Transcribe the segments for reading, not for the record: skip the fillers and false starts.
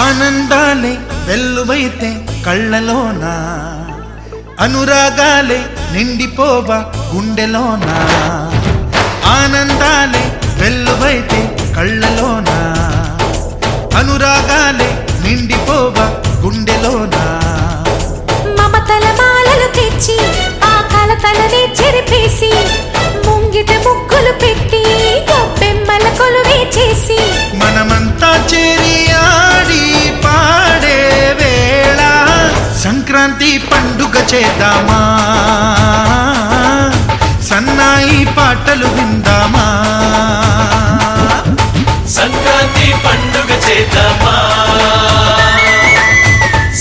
ఆనందాలే వెల్లువైతే కళ్ళలోనా, అనురాగాలే నిండిపోవా గుండెలోనా. ఆనందాలే వెల్లువైతే కళ్ళలోనా, అనురాగాలే నిండిపోవా గుండెలోనా. మమతల మాలలు తెచ్చి ఆ కలతలనే చెరిపేసి, ముంగిట ముగ్గులు పెట్టి గొప్పెమ్మల కొలువే చేసి, మనమంతా చేరి ఆడి పాడే వేళ సంక్రాంతి పండుగ చేద్దామా, సన్నాయి పాటలు విందామా. సంక్రాంతి పండుగ చేద్దామా,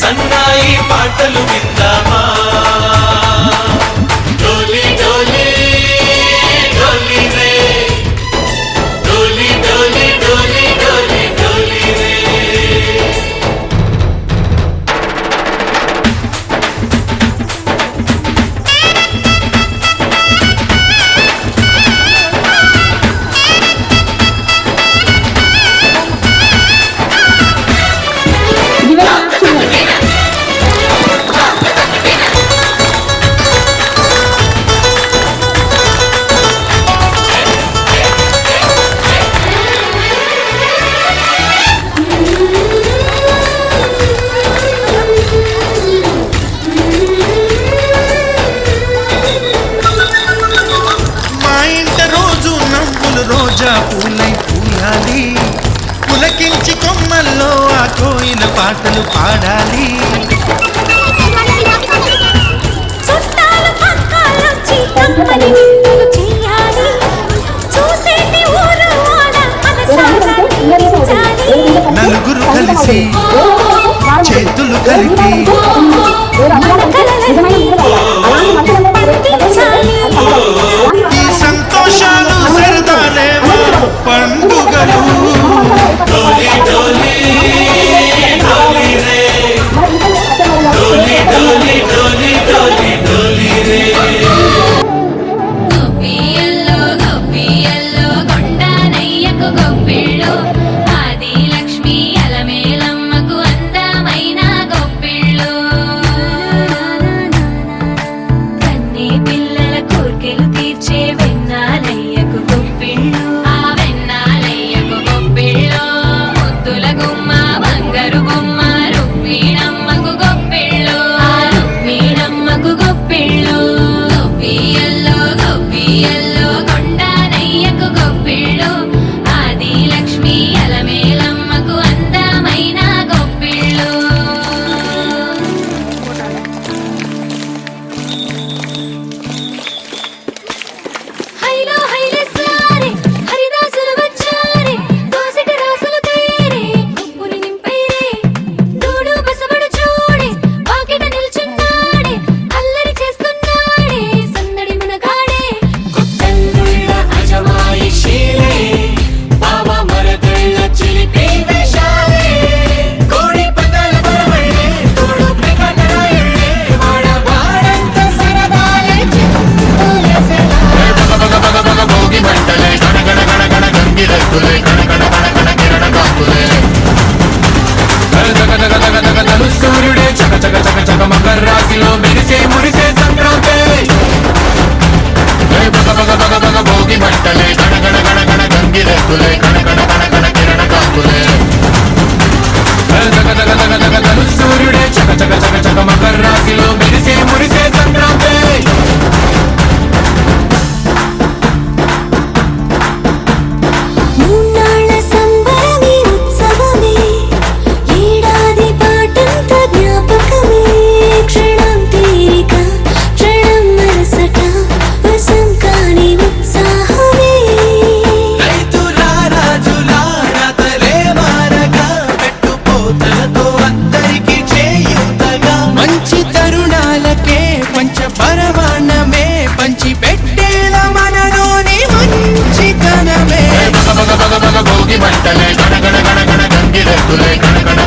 సన్నాయి పాటలు విందామా. డోలి డోలి డోలి రే, డోలి డోలి డోలి డోలి డోలి రే. రోజా పూలై పూయాలి, పులకించి కొమ్మల్లో ఆ కోయిల పాటలు పాడాలి. చుట్టాలు పక్కాలొచ్చి కమ్మని విందులు చెయ్యాలి, చూసేటి ఊరు వాడ మనసారా నిలిచాలి. నలుగురు కలిసి చేతులు కలిపి మన కలలన్నీ పండించాలి. ఈ సంతోషాలు సరదాలేమో పండుగలు. డోలి డోలి డోలి రే, డోలి డోలి డోలి డోలి డోలి రే. గొప్పియల్లో గొప్పియల్లో కొండానయ్యకు గొప్పిళ్ళు, ఆది లక్ష్మి అలమేలమ్మకు అందమైన గొప్పిళ్ళు. వెంటనే గణగణ గణగణ గంగిరెద్దులే గణగణ